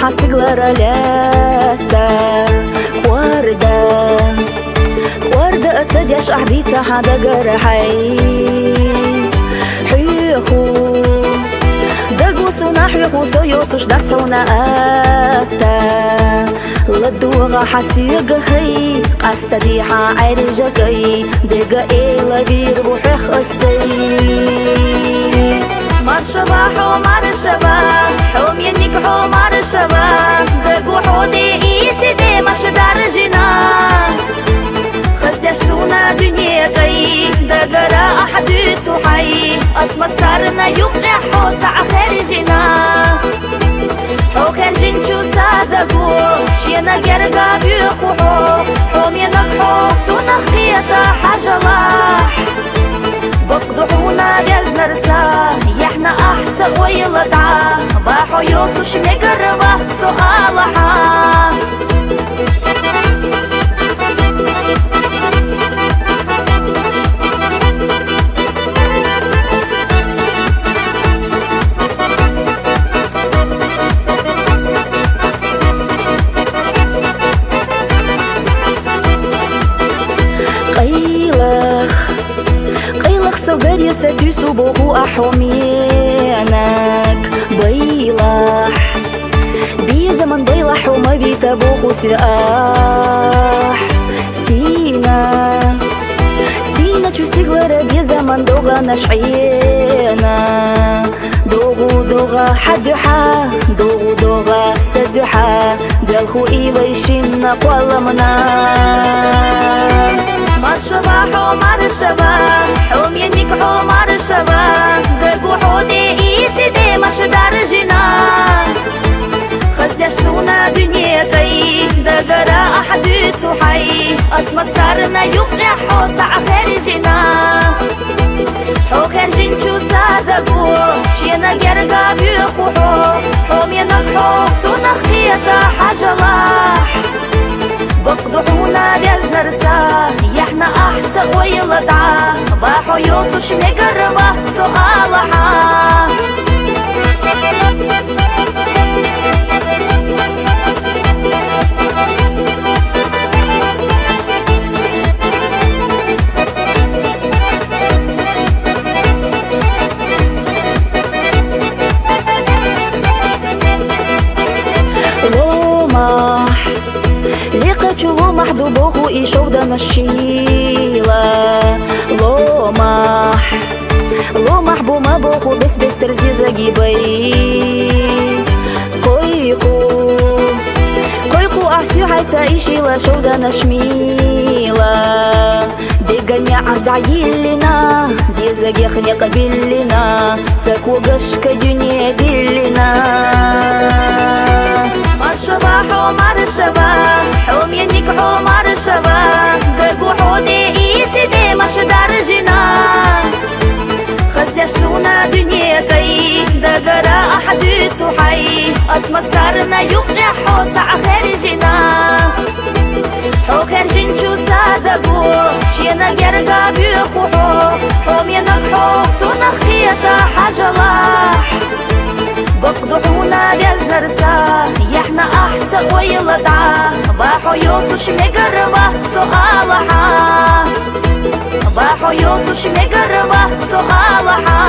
حستقلر لاتا وردة أتديش أحديتا حدا قرحي حيخو دقوسو نحيخو سيوتوش داتونا آتا لدوغا حسيقهي قاستديحا عرجكي دقا إيلا بيربوحي خسي مرشبا مرشبا حوم ينكحو مرشبا دقو حودي إيتي دي مشدار جنا خزيش سونا دنياكي دقرا أحدوتو حي أسمى سارنا يبقى حوتا خارجنا حو خارجين شو صادقو شينا قرقا بيخوحو حوم ينكحو تنخيطا حاجلاح بقضحونا بيزنا رسا يحنا أحسن ويلدعا باحو يوتوش مقربا سؤالها قيلخ سوغري سديسو بوخو أحومينك بيلح بي زمن بيلح وما بيتبوخو سياح سينا чувстиглара بي زمن دوغا نشعينا دوغا حدوحا دوغا سدوحا دالخو إيبايشينا قوالمنا مرشبا حو مرشبا حوم ينكحو مرشبا دقو حودي إيتي دي مشدار جنا خزيش سونا دنياكي دقرا أحدوتو حي أسمى سارنا يبقى حوتا خارجنا حو خارجين شو صادقو شينا قرقا بيخوحو حوم ينكحو تنخيطا حاجلاح بقضحونا بيزنا رسا يحنا أحسن ويلدعا باحو يوتوش مقربا سؤالها لومح دوبوخو إيشودا نشيلا لومح بوما بوخو بس رزي زجيبي كويكو أحسيو حيتا إيشيلا شودا نشميلا دقنيا عدعيلنا زي زجي خنيا قبلنا ساكو قشك دنيا دلنا مرشبا حو مرشبا حوم ينكحو مرشبا دقو حودي إيتي دي مشدار جنا خزيش سونا دنياكي دقرا أحدوتو حي أسمى سارنا يبقى حوتا خارجنا حو خارجين شو صادقو شينا قرقا بيخوحو حوم ينكحو تنخيطا حاجلاح بقضحونا بيزنا رسا يحنا أحسن ويلدعا باحو يوتوش مقربا سؤالها باحو يوتوش مقربا سؤالها